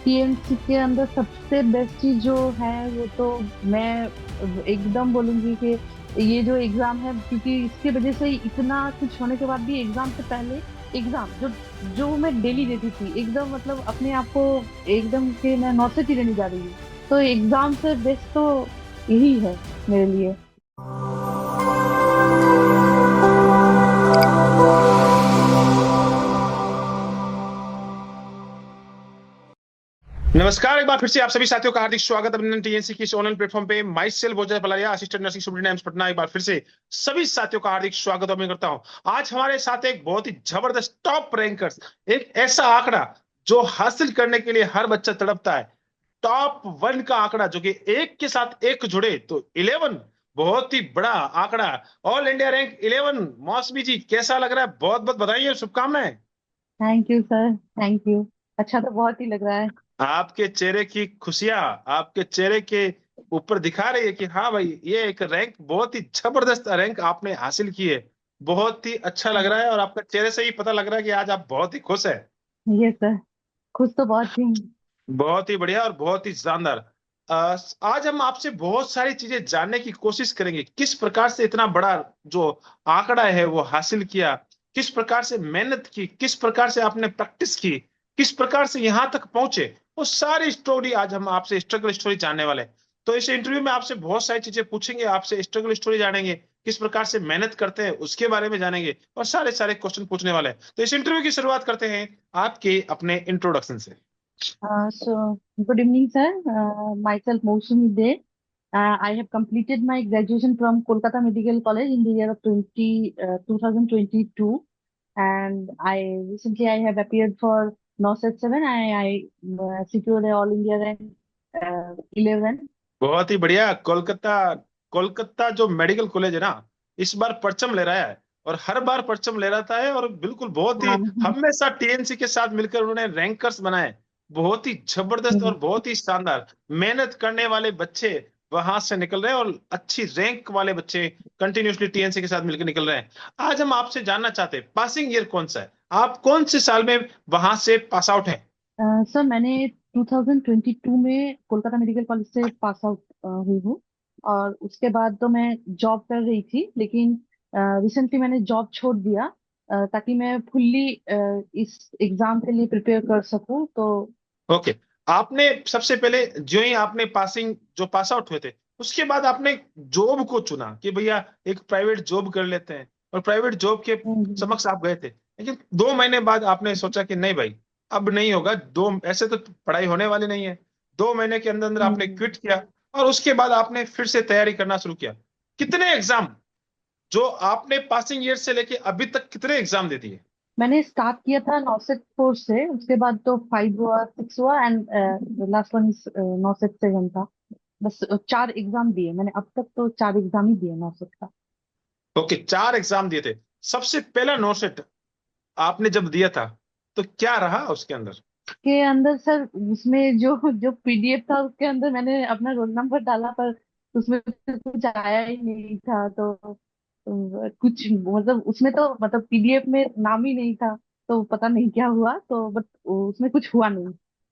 TMC के अंदर सबसे बेस्ट चीज जो है वो तो मैं एकदम बोलूंगी कि ये जो एग्जाम है, क्योंकि इसके वजह से इतना कुछ होने के बाद भी एग्जाम से पहले एग्जाम जो जो मैं डेली देती थी, एकदम मतलब अपने आप को एकदम कि मैं नौसिखी देने जा रही हूँ। तो एग्जाम से बेस्ट तो यही है मेरे लिए। नमस्कार। एक बार फिर से आप सभी साथियों का हार्दिक स्वागत अभिनंदन टीएनसी की इस ऑनलाइन प्लेटफॉर्म पे। Myself Bhojan Palariya, assistant nursing student AIIMS Patna. एक बार फिर से सभी साथियों का हार्दिक स्वागत और मैं करता हूं। आज हमारे साथ एक बहुत ही जबरदस्त टॉप रैंकर्स, एक ऐसा आंकड़ा जो हासिल करने के लिए हर बच्चा तड़पता है। टॉप 1 का आंकड़ा जो कि एक के साथ एक जुड़े तो 11, बहुत ही बड़ा आंकड़ा। All India rank 11। मौसमी जी, कैसा लग रहा है? बहुत बहुत बधाई और शुभकामनाएं। Thank you sir, thank you. अच्छा तो बहुत ही लग रहा है। आपके चेहरे की खुशियां आपके चेहरे के ऊपर दिखा रही है कि हाँ भाई, ये एक रैंक, बहुत ही जबरदस्त रैंक आपने हासिल की है। बहुत ही अच्छा लग रहा है और आपका चेहरे से ही पता लग रहा है कि आज आप बहुत ही खुश है। ये सर, खुश तो बहुत ही। बहुत ही बढ़िया और बहुत ही शानदार। आज हम आपसे बहुत सारी चीजें जानने की कोशिश करेंगे। किस प्रकार से इतना बड़ा जो आंकड़ा है वो हासिल किया, किस प्रकार से मेहनत की, किस प्रकार से आपने प्रैक्टिस की, किस प्रकार से यहां तक पहुंचे, वो सारी स्टोरी आज हम आपसे स्ट्रगल स्टोरी जानने वाले हैं। तो इस इंटरव्यू में आपसे बहुत सारी चीजें पूछेंगे, आपसे स्ट्रगल स्टोरी जानेंगे, किस प्रकार से मेहनत करते हैं उसके बारे में जानेंगे और सारे सारे क्वेश्चन पूछने वाले हैं। तो इस इंटरव्यू की शुरुआत करते हैं आपके अपने इंट्रोडक्शन से। So, good evening, sir. Myself, Mousumi De. I have completed my graduation from Kolkata Medical College in the year of 2022. And I have appeared for NOSET 7. I secured a All India rank 11. बहुत ही बढ़िया। कोलकाता, कोलकाता जो medical college है ना, इस बार परचम ले रहा है और हर बार परचम ले रहता है और बिल्कुल बहुत ही हाँ। हमेशा टीएनसी के साथ मिलकर उन्होंने रैंकर्स बनाए। बहुत ही जबरदस्त और बहुत ही शानदार मेहनत करने वाले बच्चे वहां से निकल रहे हैं और अच्छी रैंक वाले बच्चे कंटिन्यूसली टीएनसी के साथ मिलकर निकल रहे हैं। आज हम आपसे जानना चाहते हैं, पासिंग ईयर कौन सा है? आप कौन से साल में वहां से पास आउट हैं? सर, मैंने 2022 में कोलकाता मेडिकल कॉलेज से पास आउट हुई हूँ। और उसके बाद तो मैं जॉब कर रही थी, लेकिन रिसेंटली मैंने जॉब छोड़ दिया ताकि मैं फुल्ली इस एग्जाम के लिए प्रिपेयर कर सकूं। तो ओके। आपने सबसे पहले जो ही आपने पासिंग जो पास आउट हुए थे, उसके बाद आपने जॉब को चुना कि भैया एक प्राइवेट जॉब कर लेते हैं, और प्राइवेट जॉब के हम्म, समक्ष आप गए थे। लेकिन 2 महीने बाद आपने सोचा कि नहीं भाई, अब नहीं होगा, दो ऐसे तो पढ़ाई होने वाली नहीं है। 2 महीने के अंदर अंदर आपने हम्म, क्विट किया और उसके बाद आपने फिर से तैयारी करना शुरू किया। कितने एग्जाम जो आपने पासिंग ईयर से लेके अभी तक कितने एग्जाम दे दिए? मैंने स्टार्ट किया था नौसेट 4 से, उसके बाद तो 5 हुआ, 6 हुआ, एंड लास्ट वन इज नौसेट 7 था। बस 4 एग्जाम दिए मैंने अब तक, तो 4 एग्जाम ही दिए नौसेट का। ओके, 4 एग्जाम दिए थे। सबसे पहला नोसेट आपने जब दिया था तो क्या रहा उसके अंदर? के अंदर सर, उसमें जो जो पीडीएफ था उसके अंदर मैंने अपना रोल नंबर डाला, पर उसमें तो कुछ आया ही नहीं था। तो कुछ मतलब उसमें तो मतलब पीडीएफ में नाम ही नहीं था। तो पता नहीं क्या हुआ, तो बट उसमें कुछ हुआ नहीं।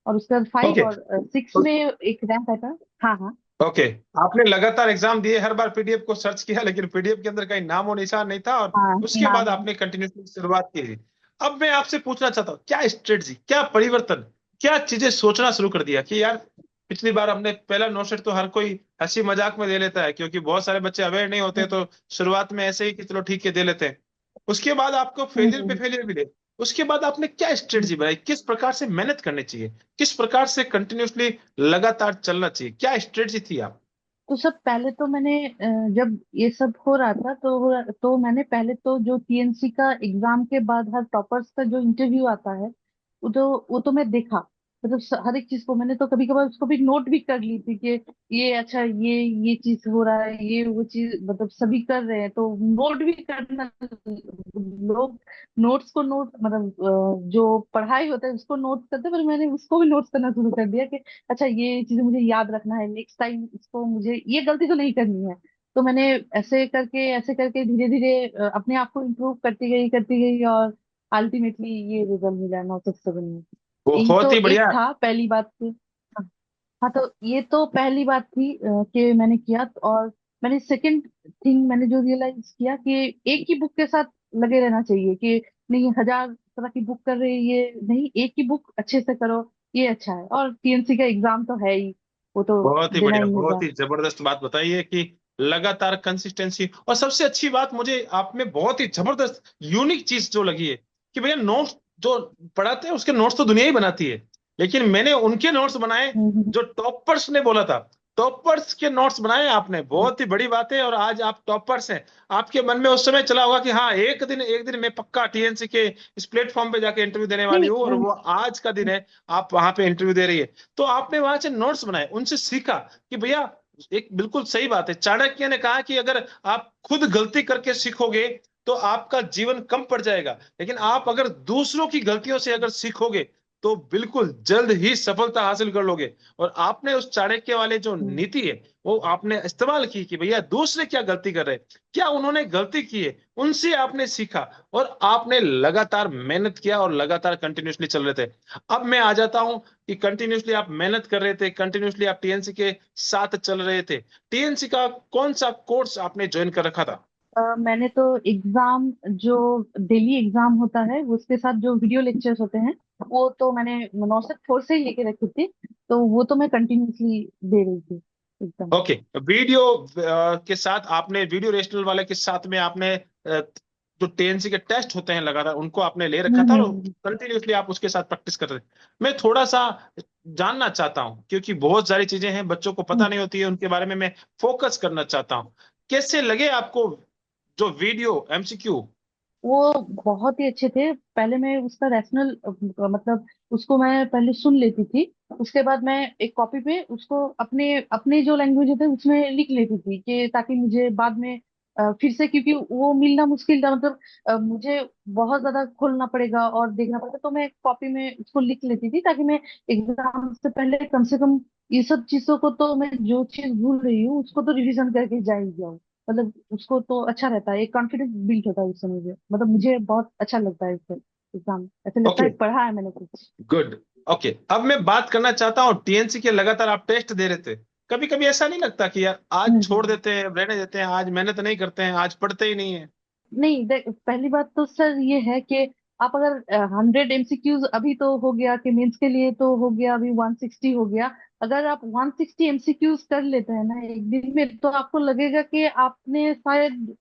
और उसके बाद 5 ओके। और 6 में एक रैंक आया था। हाँ, हाँ। ओके, आपने लगातार एग्जाम दिए, हर बार पीडीएफ को सर्च किया लेकिन पीडीएफ के अंदर कहीं नाम और निशान नहीं था, और हाँ, उसके बाद नाम। आपने कंटिन्यूसली शुरुआत की थी। अब मैं आपसे पूछना चाहता हूँ, क्या स्ट्रेटजी, क्या परिवर्तन, क्या चीजें सोचना शुरू कर दिया कि यार, पिछली बार हमने पहला नोशेट तो हर कोई हंसी मजाक में दे लेता है क्योंकि बहुत सारे बच्चे अवेयर नहीं होते, तो शुरुआत में ऐसे ही कि चलो ठीक है दे लेते हैं। उसके बाद आपको फेलियर पे हम्म, फेलियर मिले। उसके बाद आपने क्या स्ट्रेटजी बनाई, किस प्रकार से मेहनत करनी चाहिए, किस प्रकार से कंटिन्यूसली लगातार चलना चाहिए, क्या स्ट्रेटजी थी आप? तो सब पहले तो मैंने जब ये सब हो रहा था तो मैंने पहले तो जो टीएनसी का एग्जाम के बाद हर टॉपर्स का जो इंटरव्यू आता है, वो तो मैं देखा। मतलब हर एक चीज को मैंने तो कभी कभार उसको भी नोट भी कर ली थी कि ये अच्छा, ये चीज हो रहा है, ये वो चीज, मतलब सभी कर रहे हैं तो नोट भी करना। लोग नोट्स को नोट मतलब जो पढ़ाई होता है उसको नोट करते हैं, पर मैंने उसको भी नोट्स करना शुरू कर दिया कि अच्छा, ये चीजें मुझे याद रखना है, नेक्स्ट टाइम इसको मुझे ये गलती तो नहीं करनी है। तो मैंने ऐसे करके धीरे धीरे अपने आप को इम्प्रूव करती गई और अल्टीमेटली ये रिजल्ट मिला 967 में। यही बहुत तो ही एक बढ़िया। था पहली बात थी। हाँ, तो ये तो पहली बात थी कि मैंने किया और मैंने सेकंड थिंग मैंने जो रियलाइज किया कि एक ही बुक के साथ लगे रहना चाहिए, कि नहीं 1000 तरह की बुक कर रही है, नहीं एक ही बुक अच्छे से करो, ये अच्छा है। और टीएनसी का एग्जाम तो है ही, वो तो बहुत ही देना बढ़िया, ही बहुत होगा। ही जबरदस्त बात बताई है कि लगातार कंसिस्टेंसी। और सबसे अच्छी बात मुझे आप में बहुत ही जबरदस्त यूनिक चीज जो लगी है कि भैया नोट्स जो पढ़ाते हैं उसके नोट्स तो दुनिया ही बनाती है, लेकिन मैंने उनके नोट्स बनाए हम्म। जो टॉपर्स ने बोला था। टॉपर्स के नोट्स बनाए आपने, बहुत ही बड़ी बात है। और आज आप टॉपर्स हैं। आपके मन में उस समय चला होगा कि हाँ, एक दिन मैं पक्का टीएनसी के इस प्लेटफॉर्म पे जाके इंटरव्यू देने नहीं वाली हूँ, और नहीं, वो आज का दिन है। आप वहां पे इंटरव्यू दे रही है। तो आपने वहां से नोट्स बनाए, उनसे सीखा कि भैया, एक बिल्कुल सही बात है, चाणक्य ने कहा कि अगर आप खुद गलती करके सीखोगे तो आपका जीवन कम पड़ जाएगा, लेकिन आप अगर दूसरों की गलतियों से अगर सीखोगे तो बिल्कुल जल्द ही सफलता हासिल कर लोगे। और आपने उस चाणक्य वाले जो हम्म, नीति है वो आपने इस्तेमाल की कि भैया दूसरे क्या गलती कर रहे हैं, क्या उन्होंने गलती की है, उनसे आपने सीखा, और आपने लगातार मेहनत किया और लगातार कंटिन्यूअसली चल रहे थे। अब मैं आ जाता हूं कि कंटिन्यूअसली आप मेहनत कर रहे थे, कंटिन्यूअसली आप टीएनसी के साथ चल रहे थे। टीएनसी का कौन सा कोर्स आपने ज्वाइन कर रखा था? मैंने तो एग्जाम, जो डेली एग्जाम होता है उसके साथ जो वीडियो लेक्चर्स होते हैं, वो तो मैंने मनोसत फोर से ही लेके रखी थी, तो वो तो मैं कंटिन्यूसली दे रही थी एकदम। ओके। वीडियो के साथ आपने, वीडियो रेशनल वाले के साथ में आपने जो टीएनसी के टेस्ट होते हैं लगातार उनको आपने ले रखा था, और हम्म। कंटिन्यूअसली आप उसके साथ प्रैक्टिस कर रहे थे। मैं थोड़ा सा जानना चाहता हूं, क्योंकि बहुत सारी चीजें हैं बच्चों को पता हम्म। नहीं होती है, उनके बारे में मैं फोकस करना चाहता हूं। कैसे लगे आपको जो वीडियो एमसीक्यू? वो बहुत ही अच्छे थे। पहले मैं उसका रैशनल मतलब उसको मैं पहले सुन लेती थी, उसके बाद मैं एक कॉपी पे उसको अपने अपने जो लैंग्वेज होते हैं उसमें लिख लेती थी, कि ताकि मुझे बाद में फिर से, क्योंकि वो मिलना मुश्किल था, मतलब मुझे बहुत ज्यादा खोलना पड़ेगा और देखना पड़ेगा, तो मैं कॉपी में उसको लिख लेती थी, ताकि मैं एग्जाम से पहले कम से कम ये सब चीजों को, तो मैं जो चीज भूल रही हूँ उसको तो रिवीजन करके जा ही जाऊँ। मतलब उसको तो अच्छा रहता है, एक कॉन्फिडेंस बिल्ड होता है उससे, मुझे मतलब मुझे बहुत अच्छा लगता है इससे एग्जाम, ऐसे लगता ओके, है पढ़ा है मैंने कुछ। गुड। ओके, अब मैं बात करना चाहता हूँ टीएनसी के लगातार आप टेस्ट दे रहे थे। कभी कभी ऐसा नहीं लगता कि यार आज छोड़ हम्म। देते हैं, रहने देते हैं, आज मेहनत नहीं करते हैं, आज पढ़ते ही नहीं है? नहीं देख, पहली बात तो सर ये है कि आप अगर 100 एमसीक्यूज, अभी तो हो गया कि मेंस के लिए तो हो गया, अभी 160 हो गया। अगर आप 160 एमसीक्यूज कर लेते हैं ना एक दिन में, तो आपको लगेगा कि आपने शायद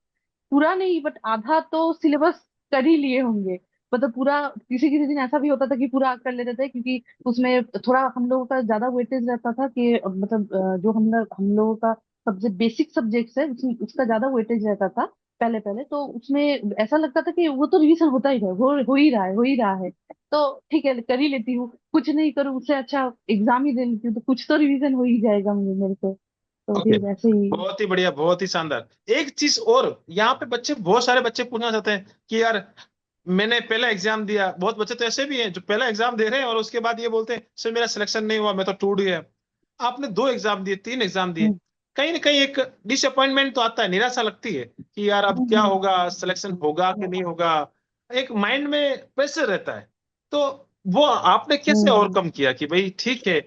पूरा नहीं बट आधा तो सिलेबस कर ही लिए होंगे। मतलब पूरा, किसी किसी दिन ऐसा भी होता था कि पूरा कर लेते थे, क्योंकि उसमें थोड़ा हम लोगों का ज्यादा वेटेज रहता था, कि मतलब जो हम लोगों का सबसे बेसिक सब्जेक्ट्स है उसका ज्यादा वेटेज रहता था पहले पहले, तो उसमें ऐसा लगता था कि वो तो रिवीजन होता ही है, हो ही रहा है, हो ही रहा है, तो ठीक है कर ही लेती हूँ, कुछ नहीं करूँ उससे अच्छा एग्जाम ही दे लेती हूँ, तो कुछ तो रिवीजन हो ही जाएगा मुझे मेरे से, तो ओके, फिर ऐसे ही। बहुत ही बढ़िया, बहुत ही शानदार। एक चीज और यहाँ पे बच्चे, बहुत सारे बच्चे पूछना चाहते हैं कि यार मैंने पहला एग्जाम दिया। बहुत बच्चे तो ऐसे भी हैं जो पहला एग्जाम दे रहे हैं और उसके बाद ये बोलते हैं सर मेरा सिलेक्शन नहीं हुआ, मैं तो टूट गया। आपने 2 एग्जाम दिए, 3 एग्जाम दिए, हम्म। कहीं ना कहीं एक डिसअपॉइंटमेंट तो आता है, निराशा लगती है कि यार अब क्या हम्म। होगा, सिलेक्शन होगा कि नहीं होगा। एक माइंड में प्रेशर रहता है। तो वो आपने कैसे हम्म। ओवरकम किया कि भाई ठीक है,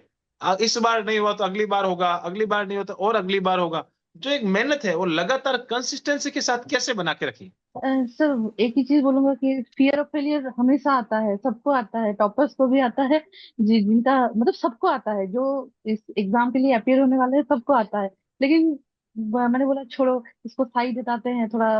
इस बार नहीं हुआ तो अगली बार होगा, अगली बार नहीं होता और अगली बार होगा। जो एक मेहनत है वो लगातार कंसिस्टेंसी के साथ कैसे बना के रखी? सर एक ही चीज बोलूंगा कि फियर ऑफ फेलियर हमेशा आता है, सबको आता है, टॉपर्स को भी आता है, जिनका मतलब सबको आता है, जो इस एग्जाम के लिए अपियर होने वाले हैं सबको आता है। लेकिन मैंने बोला छोड़ो, इसको साइड हटाते हैं थोड़ा,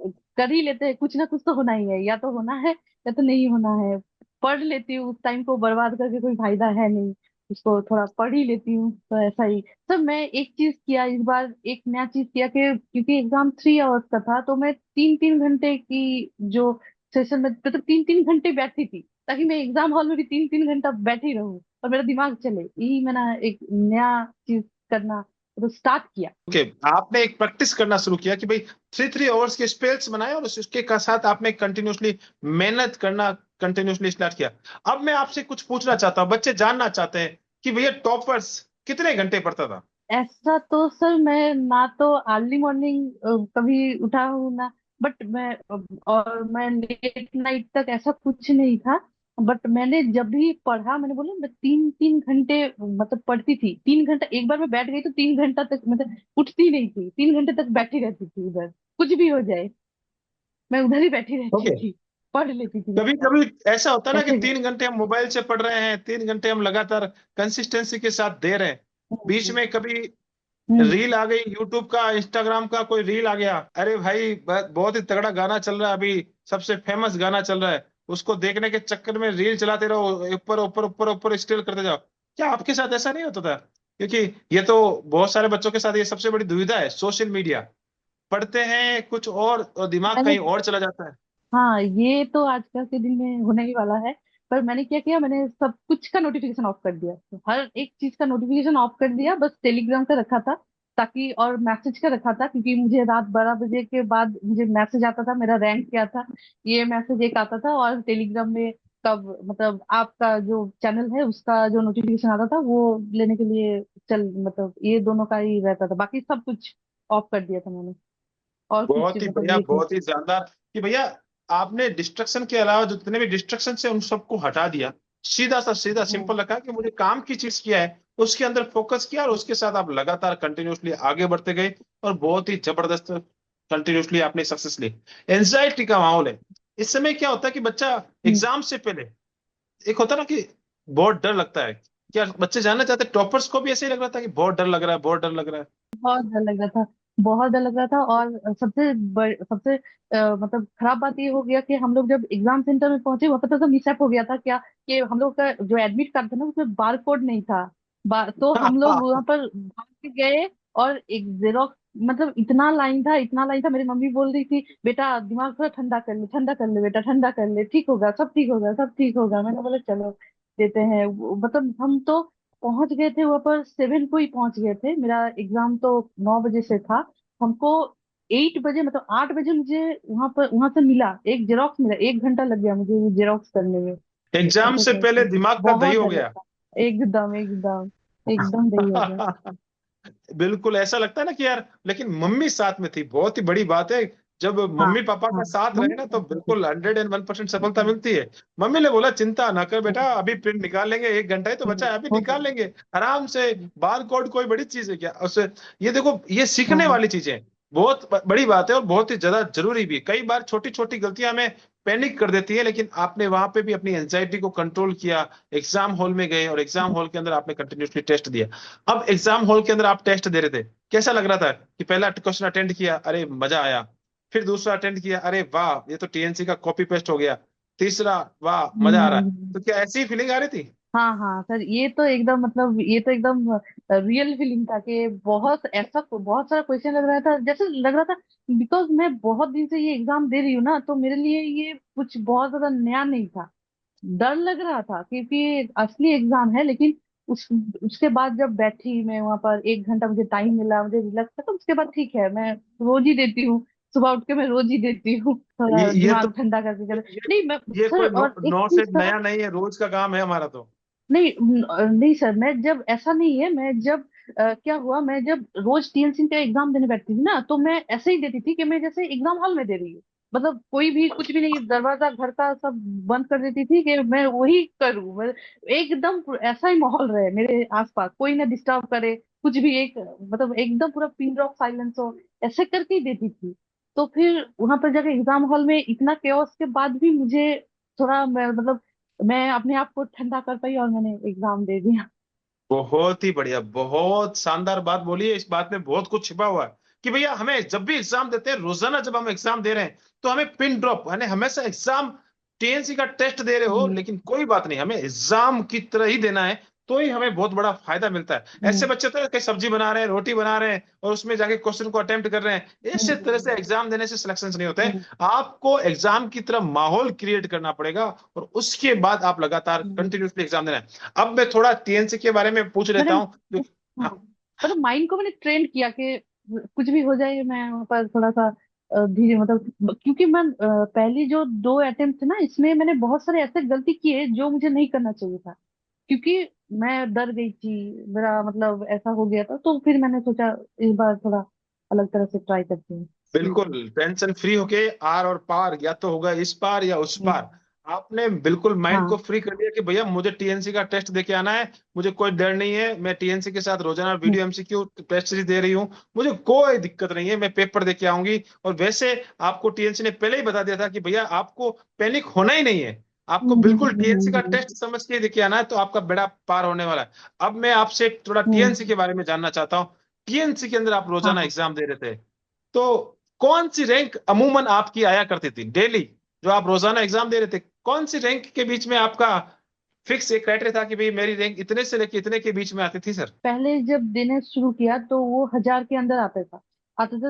कर ही लेते हैं, कुछ ना कुछ तो होना ही है, या तो होना है या तो नहीं होना है। पढ़ लेती हूँ, उस टाइम को बर्बाद करके कोई फायदा है नहीं, उसको थोड़ा पढ़ ही लेती हूँ, तो ऐसा ही। सर मैं एक चीज किया इस बार, एक नया चीज किया कि क्योंकि एग्जाम 3 आवर्स का था, तो मैं 3-3 घंटे की जो सेशन में, मतलब 3-3 घंटे बैठी थी, ताकि मैं एग्जाम हॉल में भी 3-3 घंटा बैठी रहूं और मेरा दिमाग चले, यही मैंने एक नया चीज करना तो स्टार्ट किया। ओके, आपने एक प्रैक्टिस करना शुरू किया कि भाई 3-3 आवर्स के स्पेल्स बनाए और उसके का साथ आपने कंटिन्यूअसली मेहनत करना कंटिन्यूअसली स्टार्ट किया। अब मैं आपसे कुछ पूछना चाहता हूँ, बच्चे जानना चाहते हैं कि भैया टॉपर्स कितने घंटे पढ़ता था? ऐसा तो सर मैं ना तो अर्ली मॉर्निंग कभी उठा हूँ ना, बट मैं और मैं लेट नाइट तक ऐसा कुछ नहीं था। बट मैंने जब भी पढ़ा, मैंने बोला मैं 3 3 घंटे मतलब पढ़ती थी। 3 घंटा एक बार मैं बैठ गई तो 3 घंटा तक मतलब उठती नहीं थी, 3 घंटे तक बैठी रहती थी उधर, कुछ भी हो जाए मैं उधर ही बैठी रहती ओके। थी, पढ़ लेती थी कभी मतलब। कभी ऐसा होता है ना कि ऐसे 3 घंटे हम मोबाइल से पढ़ रहे हैं, 3 घंटे हम लगातार कंसिस्टेंसी के साथ दे रहे हैं, बीच हम्म में कभी हम्म रील आ गई, यूट्यूब का, इंस्टाग्राम का कोई रील आ गया, अरे भाई बहुत ही तगड़ा गाना चल रहा है अभी, सबसे फेमस गाना चल रहा है, उसको देखने के चक्कर में रील चलाते रहो, ऊपर ऊपर ऊपर ऊपर स्क्रॉल करते जाओ। क्या आपके साथ ऐसा नहीं होता था? क्योंकि ये तो बहुत सारे बच्चों के साथ ये सबसे बड़ी दुविधा है, सोशल मीडिया, पढ़ते हैं कुछ और दिमाग मैंने कहीं और चला जाता है। हाँ, ये तो आजकल के दिन में होने ही वाला है। पर मैंने क्या किया, मैंने सब कुछ का नोटिफिकेशन ऑफ कर दिया, तो हर एक चीज का नोटिफिकेशन ऑफ कर दिया, बस टेलीग्राम का रखा था ताकि, और मैसेज का रखा था क्योंकि मुझे रात 12 बजे के बाद मुझे मैसेज आता था मेरा रैंक क्या था, ये मैसेज एक आता था। और टेलीग्राम में कब मतलब आपका जो चैनल है उसका जो नोटिफिकेशन आता था वो लेने के लिए, चल मतलब ये दोनों का ही रहता था, बाकी सब कुछ ऑफ कर दिया था मैंने। और कुछ बहुत ही मतलब बढ़िया, ये थे। बहुत ही शानदार कि भैया आपने डिस्ट्रक्शन के अलावा जितने भी डिस्ट्रक्शन से उन सबको हटा दिया, सीधा सा सीधा हम्म सिंपल रखा कि मुझे काम की चीज किया है, उसके अंदर फोकस किया और उसके साथ आप लगातार कंटिन्यूअसली आगे बढ़ते गए, और बहुत ही जबरदस्त कंटिन्यूअसली आपने सक्सेस ली। एंजाइटी का माहौल है इस समय, क्या होता है कि बच्चा हम्म। एग्जाम से पहले, एक होता है ना कि बहुत डर लगता है, क्या बच्चे जानना चाहते हैं? टॉपर्स को भी ऐसे ही लग रहा था कि बहुत डर लग रहा है, बहुत डर लग रहा है? बहुत डर लग रहा था, बहुत डर लग रहा था। और सबसे मतलब खराब बात ये हो गया कि हम लोग जब एग्जाम सेंटर में पहुंचे वहां पर तो मिसअप हो गया था क्या, कि हम लोग का जो एडमिट कार्ड था ना उसमें बार कोड नहीं था। तो हम लोग वहां पर भाग के गए, और एक जेरोक्स, मतलब इतना लाइन था, इतना लाइन था। मेरी मम्मी बोल रही थी बेटा दिमाग थोड़ा ठंडा कर ले, ठंडा कर ले बेटा, ठंडा कर ले, ठीक होगा, सब ठीक होगा, सब ठीक होगा। मैंने बोला चलो देते हैं। मतलब हम तो पहुंच गए थे वहां पर 7 को ही पहुंच गए थे, मेरा एग्जाम तो 9 बजे से था। हमको 8 बजे मतलब 8 बजे मुझे वहां से मिला, एक जेरोक्स मिला, 1 घंटा लग गया मुझे ये जेरोक्स करने में। एग्जाम ऐसे से पहले करके दिमाग का दही बहुत हो डर गया। लगता, एकदम एकदम एकदम दही हो गया। बिल्कुल ऐसा लगता है ना कि यार, लेकिन मम्मी साथ में थी, बहुत ही बड़ी बात है। जब हाँ मम्मी पापा का हाँ, साथ रहे मम्मी ना तो साथ में थी। बिल्कुल 101% सफलता हम्म, मिलती है। मम्मी ने बोला चिंता ना कर बेटा, हम्म, अभी प्रिंट निकाल लेंगे, 1 घंटा ही तो बचा है, अभी हो निकाल जाएगा। लेंगे आराम से। बार कोड कोई बड़ी चीज है क्या उससे? ये देखो, ये सीखने हाँ वाली चीजें हैं। बहुत बड़ी बात है और बहुत ही ज्यादा जरूरी भी। कई बार छोटी छोटी गलतियां हमें पैनिक कर देती है, लेकिन आपने वहां पे भी अपनी एंजाइटी को कंट्रोल किया, एग्जाम हॉल में गए और एग्जाम हॉल के अंदर आपने कंटिन्यूसली टेस्ट दिया। अब एग्जाम हॉल के अंदर आप टेस्ट दे रहे थे, कैसा लग रहा था कि पहला क्वेश्चन अटेंड किया, अरे मजा आया, फिर दूसरा अटेंड किया, अरे वाह ये तो टीएनसी का कॉपी पेस्ट हो गया, तीसरा वाह मजा आ रहा है, हम्म। तो क्या ऐसी ही फीलिंग आ रही थी? हाँ हाँ सर, ये तो एकदम मतलब ये तो एकदम रियल फीलिंग था कि बहुत ऐसा बहुत सारा क्वेश्चन लग रहा था, जैसे लग रहा था बिकॉज मैं बहुत दिन से ये एग्जाम दे रही हूँ ना, तो मेरे लिए ये कुछ बहुत ज्यादा नया नहीं था। डर लग रहा था क्योंकि असली एग्जाम है, लेकिन उसके बाद जब बैठी मैं वहां पर, 1 घंटा मुझे टाइम मिला, मुझे रिलैक्स था, तो उसके बाद ठीक है, मैं रोज ही देती हूँ। सुबह उठ के मैं रोज ही देती हूँ, थोड़ा ये दिमाग तो ठंडा करके कर। ये नहीं मैं ये सर, कोई और एक नौ से चीज था। नया नहीं है, रोज का काम है हमारा तो। नहीं नहीं सर, मैं जब ऐसा नहीं है, मैं जब क्या हुआ, मैं जब रोज टीएलसी का एग्जाम देने बैठती थी ना, तो मैं ऐसे ही देती थी कि मैं जैसे एग्जाम हॉल में दे रही हूँ। मतलब कोई भी कुछ भी नहीं, दरवाजा घर का सब बंद कर देती थी कि मैं वही करूँ, मैं एकदम ऐसा ही माहौल रहे मेरे आसपास, कोई ना डिस्टर्ब करे, कुछ भी, एक मतलब एकदम पूरा पिन ड्रॉप साइलेंस हो, ऐसे करके ही देती थी। तो फिर वहां पर जाकर एग्जाम हॉल में इतना केओस के बाद भी मुझे थोड़ा मतलब मैं अपने आप को ठंडा कर पाई और मैंने एग्जाम दे दिया। बहुत ही बढ़िया, बहुत शानदार बात बोली है, इस बात में बहुत कुछ छिपा हुआ है कि भैया हमें जब भी एग्जाम देते हैं, रोजाना जब हम एग्जाम दे रहे हैं, तो हमें पिन ड्रॉप, यानी हमेशा एग्जाम, टीएनसी का टेस्ट दे रहे हो हम्म, लेकिन कोई बात नहीं, हमें एग्जाम की तरह ही देना है, तो ही हमें बहुत बड़ा फायदा मिलता है। ऐसे हम्म, बच्चे होते हैं कि सब्जी बना रहे हैं, रोटी बना रहे हैं और उसमें जाके क्वेश्चन को अटेम्प्ट कर रहे हैं, इस तरह से हम्म, एग्जाम देने से सिलेक्शन नहीं होते हम्म, हैं। आपको एग्जाम की तरह माहौल क्रिएट करना पड़ेगा और उसके बाद आप लगातार हम्म। कंटिन्यूसली एग्जाम देना है। अब मैं थोड़ा टीएनसी के बारे में पूछ मैंने लेता हूँ हाँ, हाँ। मतलब माइंड को मैंने ट्रेन किया कि कुछ भी हो जाए मैं वहाँ पर थोड़ा सा धीरे, मतलब क्योंकि मैं पहली जो 2 अटेम्प्ट थे ना, इसमें मैंने बहुत सारे ऐसे गलती किए जो मुझे नहीं करना चाहिए था, क्योंकि मैं डर गई थी, मेरा मतलब ऐसा हो गया था, तो फिर मैंने सोचा इस बार थोड़ा अलग तरह से ट्राई करती हूँ। बिल्कुल टेंशन फ्री होके, आर और पार, या तो होगा इस पार या उस हम्म पार। आपने बिल्कुल माइंड को हाँ। फ्री कर दिया कि भैया मुझे टीएनसी का टेस्ट देके आना है। मुझे कोई डर नहीं है, मैं टीएनसी के साथ रोजाना हम्म, वीडियो एमसीक्यू टेस्ट सीरीज दे रही हूँ। मुझे कोई दिक्कत नहीं है, मैं पेपर देके आऊंगी। और वैसे आपको टीएनसी ने पहले ही बता दिया था कि भैया आपको पैनिक होना ही नहीं है, आपको बिल्कुल टीएनसी का हम्म। टेस्ट समझ के देके आना है, तो आपका बेड़ा पार होने वाला है। अब मैं आपसे थोड़ा टीएनसी हम्म, के बारे में जानना चाहता हूँ। टीएनसी के अंदर आप रोजाना हाँ। एग्जाम दे रहे थे, तो कौन सी रैंक अमूमन आपकी आया करती थी डेली? जो आप रोजाना एग्जाम दे रहे थे, कौन सी रैंक के बीच में आपका फिक्स एक क्राइटेरिया था कि भाई मेरी रैंक इतने से लेके इतने के बीच में आती थी सर? पहले जब देने शुरू किया तो वो 1000 के अंदर आता था।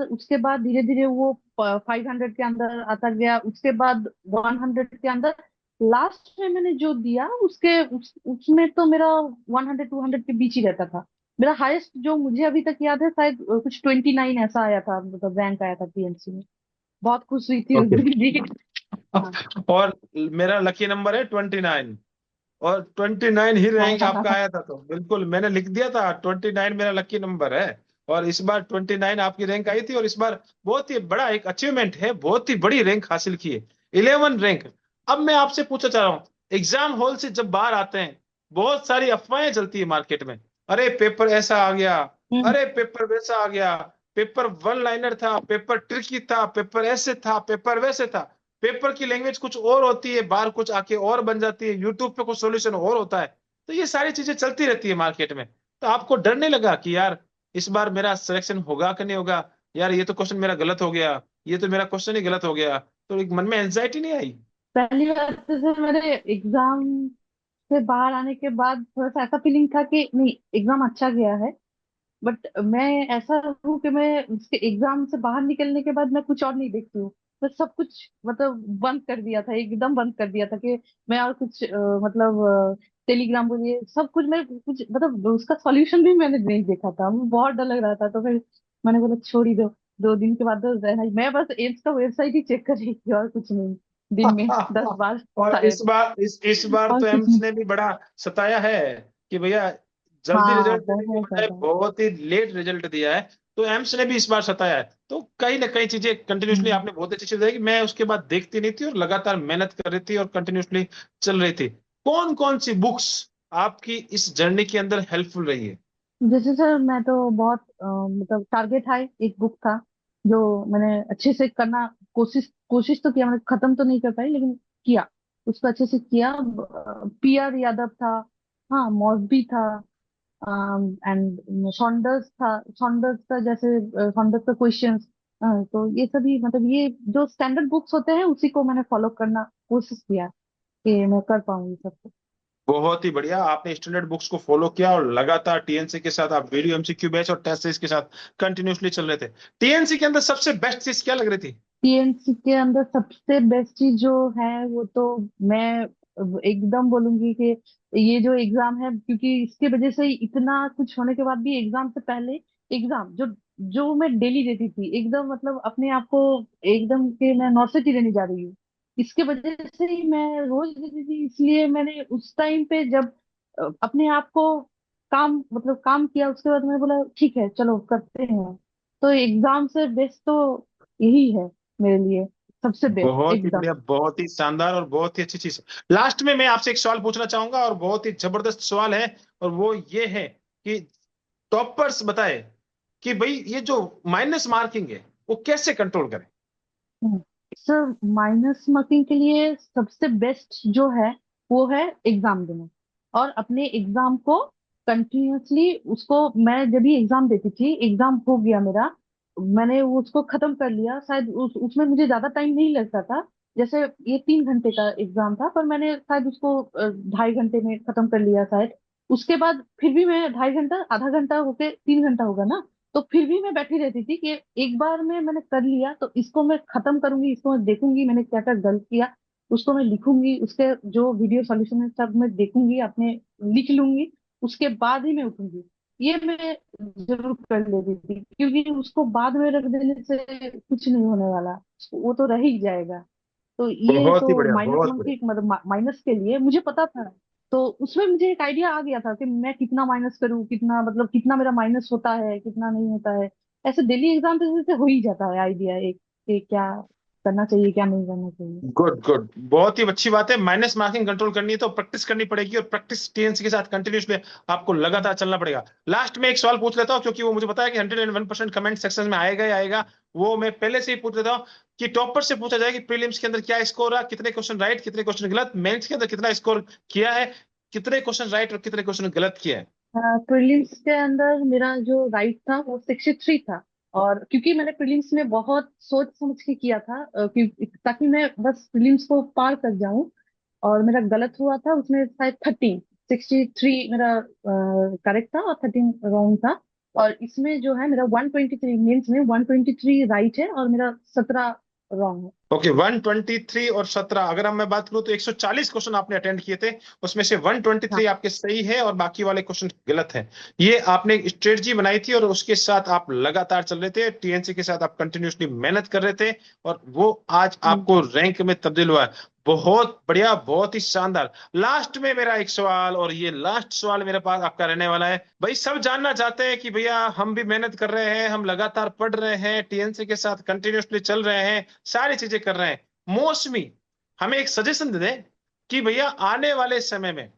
उसके बाद धीरे धीरे वो 500 के अंदर आता गया, उसके बाद 100 के अंदर। लास्ट में मैंने जो दिया उसमें तो मेरा 100 200 के बीच ही रहता था। मेरा हाईएस्ट जो मुझे अभी तक याद है शायद कुछ 29 ऐसा आया था, मतलब रैंक आया था पीएनसी में। बहुत खुश हुई थी उस ओके। दिन भी। हाँ। और मेरा लकी नंबर है 29, और 29 ही हाँ। रैंक हाँ। आपका आया था, तो बिल्कुल मैंने लिख दिया था 29 मेरा लकी नंबर है। और इस बार 29 आपकी रैंक आई थी, और इस बार बहुत ही बड़ा एक अचीवमेंट है, बहुत ही बड़ी रैंक हासिल की है, 11 रैंक। अब मैं आपसे पूछना चाह रहा हूँ, एग्जाम हॉल से जब बाहर आते हैं, बहुत सारी अफवाहें चलती है मार्केट में। अरे पेपर ऐसा आ गया, हम्म। अरे पेपर वैसा आ गया, पेपर वन लाइनर था, पेपर ट्रिकी था, पेपर ऐसे था, पेपर वैसे था। पेपर की लैंग्वेज कुछ और होती है, बाहर कुछ आके और बन जाती है, यूट्यूब पे कुछ सॉल्यूशन और होता है। तो ये सारी चीजें चलती रहती है मार्केट में। तो आपको डर नहीं लगा कि यार इस बार मेरा सिलेक्शन होगा कि नहीं होगा? यार ये तो क्वेश्चन मेरा गलत हो गया, ये तो मेरा क्वेश्चन ही गलत हो गया, तो एक मन में एंजाइटी नहीं आई? पहली बात तो सर, मेरे एग्जाम से बाहर आने के बाद थोड़ा सा ऐसा फीलिंग था कि नहीं, एग्जाम अच्छा गया है। बट मैं ऐसा हूँ कि मैं उसके एग्जाम से बाहर निकलने के बाद मैं कुछ और नहीं देखती हूँ। मैं सब कुछ मतलब बंद कर दिया था, एकदम बंद कर दिया था कि मैं और कुछ मतलब टेलीग्राम बोलिए सब कुछ, मैं कुछ मतलब उसका सॉल्यूशन भी मैंने नहीं देखा था, मुझे बहुत डर लग रहा था। तो फिर मैंने बोला छोड़ ही दो। 2 दिन के बाद तो रहना ही, मैं बस एम्स का वेबसाइट ही चेक कर रही थी और कुछ नहीं, दिन में 10 बार और इस शायद। बार इस बार और तो कुछ एम्स नहीं। ने भी बड़ा सताया है कि भैया जल्दी हाँ, रिजल्ट देने के बहुत बजाय ज्यादा। बहुत ही लेट रिजल्ट दिया है। तो एम्स ने भी इस बार सताया है। तो कहीं ना कहीं चीजें कंटिन्यूसली हम्म। आपने बहुत अच्छी चीज देखी, मैं उसके बाद देखती नहीं थी और लगातार मेहनत कर रही थी और कंटिन्यूसली चल रही थी। कौन कौन सी बुक्स आपकी इस जर्नी के अंदर हेल्पफुल रही है? जैसे सर मैं तो बहुत मतलब टारगेट हाई एक बुक था जो मैंने अच्छे से करना कोशिश कोशिश तो किया, मैंने खत्म तो नहीं कर पाई लेकिन किया, उसको अच्छे से किया। पीआर यादव था, हाँ मॉसबी था, एंड सॉन्डर्स था। सॉन्डर्स का जैसे सॉन्डर्स का क्वेश्चंस। तो ये सभी मतलब ये जो स्टैंडर्ड बुक्स होते हैं उसी को मैंने फॉलो करना कोशिश किया कि मैं कर पाऊंगी सब। बहुत ही बढ़िया, आपने स्टैंडर्ड बुक्स को फॉलो किया और लगातार टीएनसी के साथ आप वीडियो एमसीक्यू बैच और टेस्ट सीरीज के साथ कंटिन्यूसली चल रहे थे। टीएनसी के अंदर सबसे बेस्ट चीज क्या लग रही थी? पीएनसी के अंदर सबसे बेस्ट चीज जो है वो तो मैं एकदम बोलूंगी कि ये जो एग्जाम है, क्योंकि इसके वजह से इतना कुछ होने के बाद भी एग्जाम से पहले एग्जाम जो जो मैं डेली देती थी एकदम, मतलब अपने आप को एकदम के मैं नौसिटी देने जा रही हूँ, इसके वजह से ही मैं रोज देती थी। इसलिए मैंने उस टाइम पे जब अपने आप को काम मतलब काम किया, उसके बाद मैं बोला ठीक है चलो करते हैं। तो एग्जाम से बेस्ट तो यही है मेरे लिए, सबसे बेस्ट बहुत ही एकदम। बढ़िया, बहुत ही शानदार और बहुत ही अच्छी चीज। लास्ट में मैं आपसे एक सवाल पूछना चाहूंगा, और बहुत ही जबरदस्त सवाल है, और वो ये है कि टॉपर्स बताए कि भाई ये जो माइनस मार्किंग है वो कैसे कंट्रोल करें? सर माइनस मार्किंग के लिए सबसे बेस्ट जो है वो है एग्जाम देना, और अपने एग्जाम को कंटिन्यूअसली उसको, मैं जब भी एग्जाम देती थी, एग्जाम हो गया मेरा, मैंने उसको खत्म कर लिया, शायद उसमें मुझे ज्यादा टाइम नहीं लगता था। जैसे ये 3 घंटे का एग्जाम था पर मैंने शायद उसको 2.5 घंटे में खत्म कर लिया शायद। उसके बाद फिर भी मैं 2.5 घंटा, आधा घंटा होके 3 घंटा होगा ना, तो फिर भी मैं बैठी रहती थी कि एक बार में मैंने कर लिया तो इसको मैं खत्म करूंगी, इसको मैं देखूंगी मैंने क्या क्या गलत किया, उसको मैं लिखूंगी, उसके जो वीडियो सॉल्यूशन है सब मैं देखूंगी अपने, लिख लूंगी, उसके बाद ही मैं उठूंगी। ये मैं जरूर कर लेती थी, क्योंकि उसको बाद में रख देने से कुछ नहीं होने वाला, वो तो रह ही जाएगा। तो ये बहुत तो ही बढ़िया, माइनस बहुत बढ़िया। मार्क्स मतलब माइनस के लिए मुझे पता था। तो उसमें मुझे एक आइडिया आ गया था कि मैं कितना माइनस करूँ, कितना मतलब कितना मेरा माइनस होता है कितना नहीं होता है। ऐसे डेली एग्जाम तो जैसे हो ही जाता है आइडिया एक कि क्या करना चाहिए क्या नहीं करना चाहिए। गुड गुड, बहुत ही अच्छी बात है। माइनस मार्किंग कंट्रोल करनी है तो प्रैक्टिस करनी पड़ेगी, और प्रैक्टिस टीएनसी के साथ कंटिन्यूसली आपको लगातार चलना पड़ेगा। लास्ट में एक सवाल पूछ लेता हूँ, क्योंकि वो मुझे पता है कि 101% कमेंट सेक्शन में आएगा ही आएगा। वो मैं पहले से ही पूछ लेता हूँ कि टॉपर से पूछा जाए कि प्रीलिम्स के अंदर क्या स्कोर रहा, कितने क्वेश्चन राइट कितने क्वेश्चन गलत, मेंस के अंदर कितना स्कोर किया है, कितने क्वेश्चन राइट और कितने क्वेश्चन गलत किया है। प्रीलिम्स के अंदर मेरा जो राइट था वो 63 था। और क्योंकि मैंने प्रीलिम्स में बहुत सोच समझ के किया था, ताकि मैं बस प्रीलिम्स को पार कर जाऊं। और मेरा गलत हुआ था उसमें शायद 13, 63 मेरा करेक्ट था और 13 रॉन्ग था। और इसमें जो है मेरा 123, मेंस में 123 राइट है और मेरा 17 रॉन्ग है। ओके, 123 और 17, अगर हम मैं बात करूं तो 140 क्वेश्चन आपने अटेंड किए थे, उसमें से हाँ। 123 आपके सही है और बाकी वाले क्वेश्चन गलत हैं। ये आपने एक स्ट्रेटजी बनाई थी और उसके साथ आप लगातार चल रहे थे, टीएनसी के साथ आप कंटिन्यूसली मेहनत कर रहे थे, और वो आज हम्म। आपको रैंक में तब्दील हुआ है। बहुत बढ़िया, बहुत ही शानदार। लास्ट में मेरा एक सवाल, और ये लास्ट सवाल मेरे पास आपका रहने वाला है। भाई सब जानना चाहते हैं कि भैया हम भी मेहनत कर रहे हैं, हम लगातार पढ़ रहे हैं, टीएनसी के साथ कंटिन्यूसली चल रहे हैं, सारी चीजें कर रहे हैं। मौसमी हमें एक सजेशन दे दें कि भैया आने वाले समय में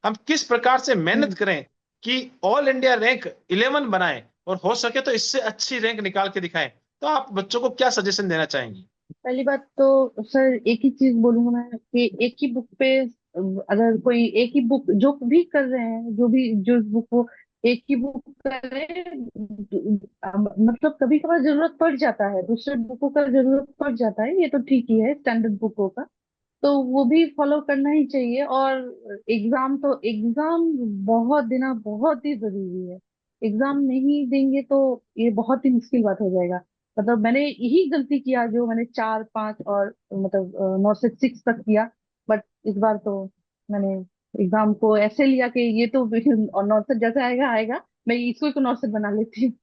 हम किस प्रकार से मेहनत हम्म। करें कि ऑल इंडिया रैंक 11 बनाएं, और हो सके तो इससे अच्छी रैंक निकाल के दिखाएं। तो आप बच्चों को क्या सजेशन देना चाहेंगे। पहली बात तो सर एक ही चीज बोलूंगा मैं कि एक ही बुक पे अगर कोई एक ही बुक जो भी कर रहे हैं, जो भी जो बुक वो एक ही बुक करे, मतलब कभी कभार जरूरत पड़ जाता है दूसरे बुकों का, जरूरत पड़ जाता है, ये तो ठीक ही है स्टैंडर्ड बुकों का। तो वो भी फॉलो करना ही चाहिए। और एग्जाम बहुत देना बहुत ही जरूरी है। एग्जाम नहीं देंगे तो ये बहुत ही मुश्किल बात हो जाएगा। मतलब मैंने यही गलती किया जो मैंने 4, 5 और मतलब 9 से 6 तक किया। बट इस बार तो मैंने एग्जाम को ऐसे लिया कि ये तो और 9 से जैसे आएगा आएगा, मैं इसको को 9 से बना लेती हूँ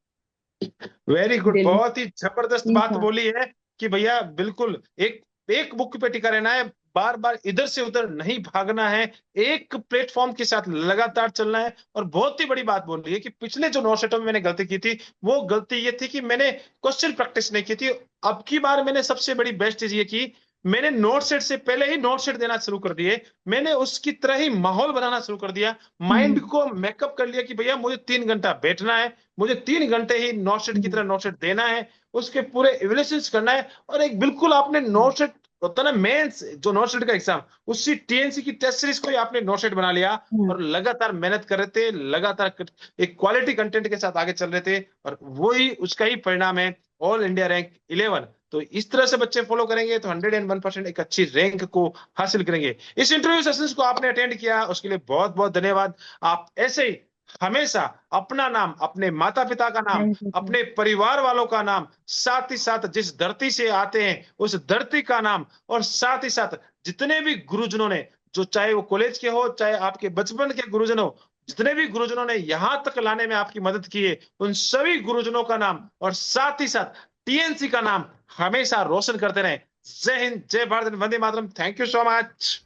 वेरी गुड, डेली। बहुत ही जबरदस्त ये बात था। बोली है कि भैया बिल्कुल एक एक बुक पे टिका रहना है, बार बार इधर से उधर नहीं भागना है, एक प्लेटफॉर्म के साथ लगातार चलना है। और बहुत ही बड़ी बात बोल रही है कि पिछले जो 9 सेटों में मैंने गलती की थी, वो गलती ये थी कि मैंने क्वेश्चन प्रैक्टिस नहीं की थी। अब की बार मैंने सबसे बड़ी बेस्ट चीज ये की, मैंने नोट सेट से पहले ही नोट सेट देना शुरू कर दिए। मैंने उसकी तरह ही माहौल बनाना शुरू कर दिया, माइंड हम्म। को मेकअप कर लिया कि भैया मुझे 3 घंटा बैठना है, मुझे 3 घंटे ही नोट सेट की हम्म। तरह नोट सेट देना है, उसके पूरे इवैल्यूएशन करना है। और एक बिल्कुल आपने नोट सेट होता है ना, मेंस जो नोट सेट का एग्जाम, उसी टीएनसी की टेस्ट सीरीज को ही आपने नोट सेट बना लिया, हम्म। और लगातार मेहनत कर रहे थे, लगातार एक क्वालिटी कंटेंट के साथ आगे चल रहे थे, और वही उसका ही परिणाम है ऑल इंडिया रैंक 11। तो इस तरह से बच्चे फॉलो करेंगे तो 101% एक अच्छी रैंक को हासिल करेंगे। इस इंटरव्यू सेशंस को आपने अटेंड किया उसके लिए बहुत बहुत धन्यवाद। आप ऐसे ही हमेशा अपना नाम, अपने माता पिता का नाम, थैंक यू सर। अपने परिवार वालों का नाम, साथ ही साथ जिस धरती से आते हैं उस धरती का नाम, और साथ ही साथ जितने भी गुरुजनों ने, जो चाहे वो कॉलेज के हो चाहे आपके बचपन के गुरुजन हो, जितने भी गुरुजनों ने यहां तक लाने में आपकी मदद की है, उन सभी गुरुजनों का नाम और साथ ही साथ टीएनसी का नाम हमेशा रोशन करते रहे। जय हिंद, जय भारत, वंदे मातरम। Thank you so much.